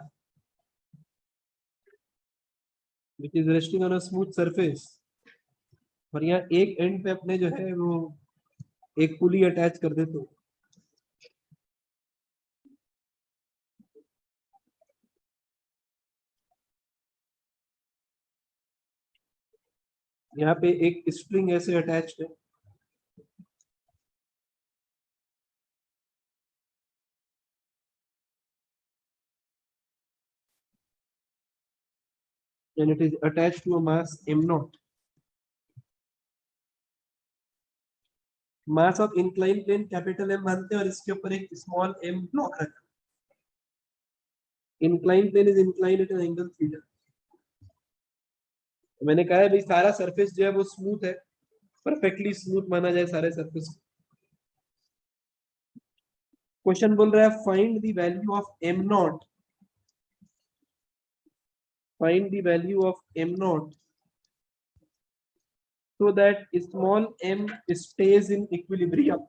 which is resting on a smooth surface, और यहाँ एक एंड पे अपने जो है वो एक पुली अटैच कर देते हो। यहाँ पे एक स्प्रिंग ऐसे अटैच्ड है, and it is attached to a mass m0। Mass of incline plane capital M मानते हैं और इसके ऊपर एक स्मॉल एम ब्लॉक रखा। Incline plane is inclined at an angle theta. तो मैंने कहा है भाई सारा सरफेस जो है वो स्मूथ है, परफेक्टली स्मूथ माना जाए सारे सरफेस को। क्वेश्चन बोल रहा है find the value of am not, find the value of am not so that small m stays in equilibrium.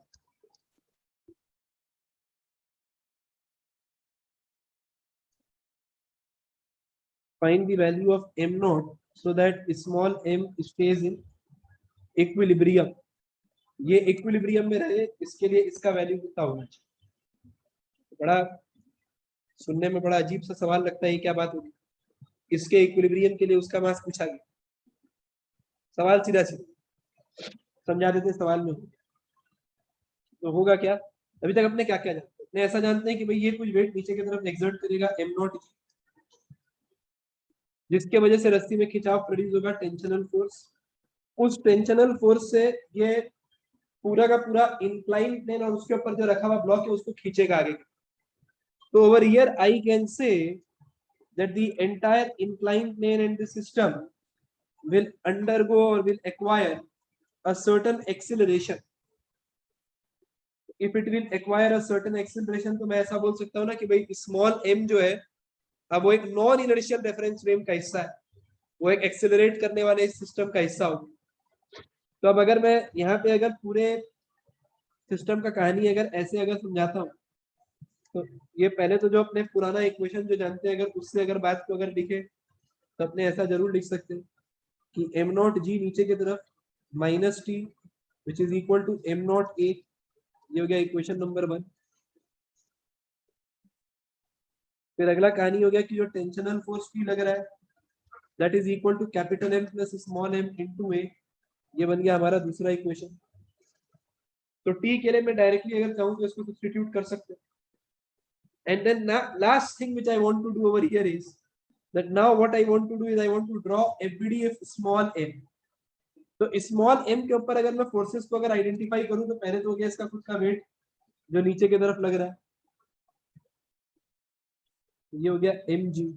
Find the value of m naught so that small m stays in equilibrium. ये इक्विलिब्रियम में रहे, इसके लिए इसका वैल्यू कितना होना चाहिए। बड़ा सुनने में बड़ा अजीब सा सवाल लगता है, क्या बात होगी, इसके इक्विलिब्रियम के लिए उसका मास पूछा गया। सवाल सीधा सीधा समझा देते सवाल में, तो होगा क्या। अभी तक अपने क्या क्या जानते हैं, अपने ऐसा जानते हैं कि भाई ये कुछ वेट नीचे की तरफ एक्सर्ट करेगा एम नॉट, जिसके वजह से रस्सी में खिंचाव प्रोड्यूस होगा टेंशनल फोर्स। उस टेंशनल फोर्स से ये पूरा का पूरा इंक्लाइन प्लेन और उसके ऊपर जो रखा हुआ ब्लॉक है उसको खींचेगा आगे। तो over here I can say that the entire incline plane and the system will undergo or will acquire a certain acceleration. If it will acquire a certain acceleration, तो मैं ऐसा बोल सकता हूँ ना कि भाई स्मॉल m जो है अब वो एक नॉन इनर्शियल रेफरेंस फ्रेम का हिस्सा है, वो एक एक्सेलरेट करने वाले सिस्टम का हिस्सा होगा। तो अब अगर मैं यहाँ पे अगर पूरे सिस्टम का कहानी अगर ऐसे अगर समझाता हूँ, तो ये पहले तो जो अपने पुराना इक्वेशन जो जानते हैं अगर उससे अगर बात को अगर लिखे तो अपने ऐसा जरूर लिख सकते हैं कि एम नॉट जी नीचे की तरफ minus T which is equal to M naught a, ये हो गया इक्वेशन नंबर 1। फिर अगला कहानी हो गया कि जो टेंशनल फोर्स टी लग रहा है that is equal to capital M plus small M into A, ये बन गया हमारा दूसरा इक्वेशन। तो टी के लिए मैं डायरेक्टली अगर चाहूँ तो इसको सब्स्टिट्यूट कर सकते हैं। And then last thing which I want to do over here is that now what I want to do is I want to draw FBDF small m। तो स्मॉल m के ऊपर अगर मैं फोर्सेस को अगर आइडेंटिफाई करूं तो पहले तो हो गया इसका खुद का वेट जो नीचे की तरफ लग रहा है, ये हो गया mg।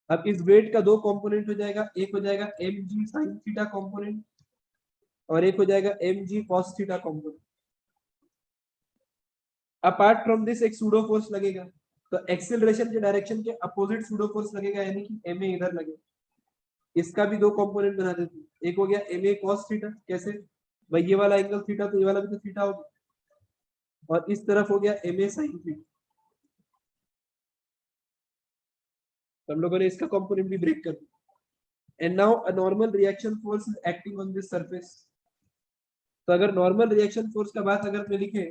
अब इस वेट का दो कंपोनेंट हो जाएगा, एक हो जाएगा mg sin थीटा कंपोनेंट और एक हो जाएगा mg cos theta component. Apart from this एक सूडो फोर्स लगेगा, तो एक्सेलरेशन के डायरेक्शन के अपोजिट सूडो फोर्स लगेगा, यानी कि ma इधर लगेगा। इसका भी दो कंपोनेंट बना देते हैं, एक हो गया ma cos थीटा, कैसे भाई ये वाला एंगल थीटा तो ये वाला भी तो थीटा होगा, और इस तरफ हो गया ma sin थीटा। हम लोगों ने इसका कंपोनेंट भी ब्रेक कर दिया। And now a normal reaction force is acting on this surface. तो अगर नॉर्मल रिएक्शन फोर्स का बात अगर मैं लिखे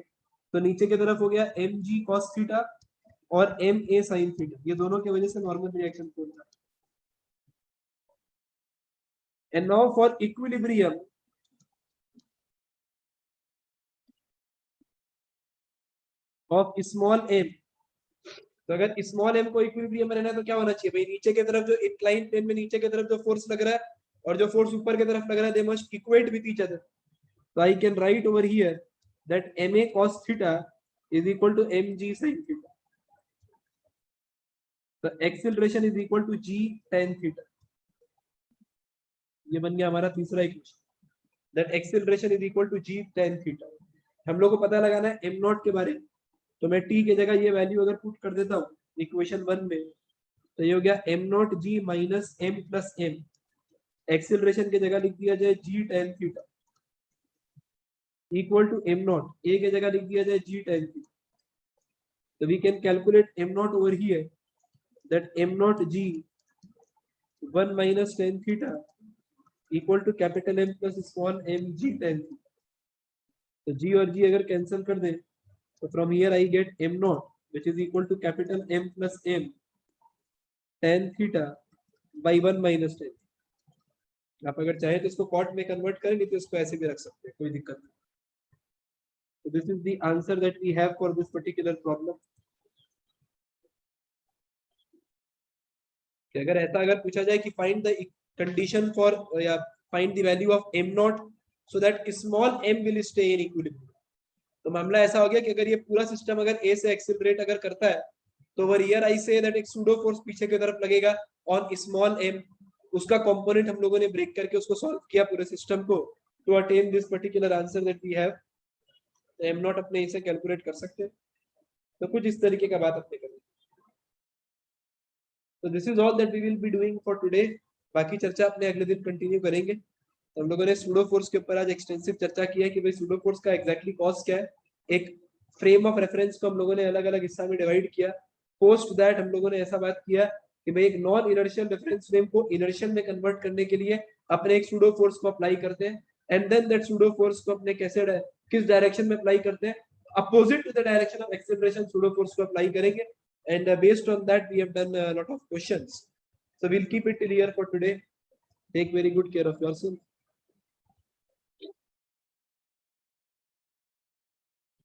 तो नीचे की तरफ हो गया mg cos थीटा और ma sin थीटा, ये दोनों की वजह से नॉर्मल रिएक्शन फोर्स है। And now for equilibrium of small m, तो अगर स्मॉल m को इक्विलिब्रियम में रहना है तो क्या होना चाहिए भाई, नीचे की तरफ जो इंक्लाइन प्लेन में नीचे की तरफ जो फोर्स लग रहा है और जो फोर्स ऊपर की तरफ लग रहा है they must equate with each other. तो I can write over here that ma cos theta is equal to mg sin theta, तो acceleration is equal to g tan theta. ये बन गया हमारा तीसरा equation, that acceleration is equal to g tan theta. हम लोग को पता लगाना है m नॉट के बारे में, तो मैं t की जगह ये वैल्यू अगर पुट कर देता हूँ इक्वेशन 1 में, तो ये हो गया m naught g minus m plus m, acceleration की जगह लिख दिया जाए g tan theta equal to m naught, a की जगह लिख दिया जाए g tan थीटा। तो we can calculate m naught over here that m naught g 1 minus tan theta equal to capital M plus small m g tan theta. तो g और g अगर कैंसिल कर दें तो from here I get m naught which is equal to capital M plus m tan theta by 1 minus tan। आप अगर चाहे तो इसको कॉट में कन्वर्ट करें, नहीं तो इसको ऐसे भी रख सकते हैं, कोई दिक्कत नहीं। So this is the answer that we have for this particular problem. कि अगर ऐसा अगर पूछा जाए कि फाइंड द कंडीशन फॉर या find the value of m not so that small m will stay in equilibrium, तो मामला ऐसा हो गया कि अगर ये पूरा सिस्टम अगर a से एक्सेलरेट अगर करता है तो over here I say that एक सूडो फोर्स पीछे की तरफ लगेगा ऑन स्मॉल m, उसका कंपोनेंट हम लोगों ने ब्रेक करके उसको सॉल्व किया पूरे सिस्टम को to attain this particular answer that we have. M naught अपने इसे कैलकुलेट कर सकते, तो कुछ इस तरीके का बात अपने करेंगे। तो this is all that we will be doing for today. बाकी चर्चा अपने अगले दिन कंटिन्यू करेंगे। तो हम लोगों ने सूडो फोर्स के ऊपर आज एक्सटेंसिव चर्चा की है कि भाई सूडो फोर्स का एग्जैक्टली कॉज क्या है। एक फ्रेम ऑफ रेफरेंस को हम लोगों ने अलग अलग हिस्सा में डिवाइड किया। पोस्ट दैट हम लोगों ने ऐसा बात किया कि भाई एक नॉन इनर्शियल रेफरेंस फ्रेम को इनर्शियल में कन्वर्ट करने के लिए अपने एक सूडो फोर्स को अप्लाई करते हैं, and then that pseudo force को अपने कैसे किस डायरेक्शन में अप्लाई करते हैं, opposite to the direction of acceleration pseudo force को अप्लाई करेंगे, and based on that we have done a lot of questions. So we'll keep it till here for today. Take very good care of yourself.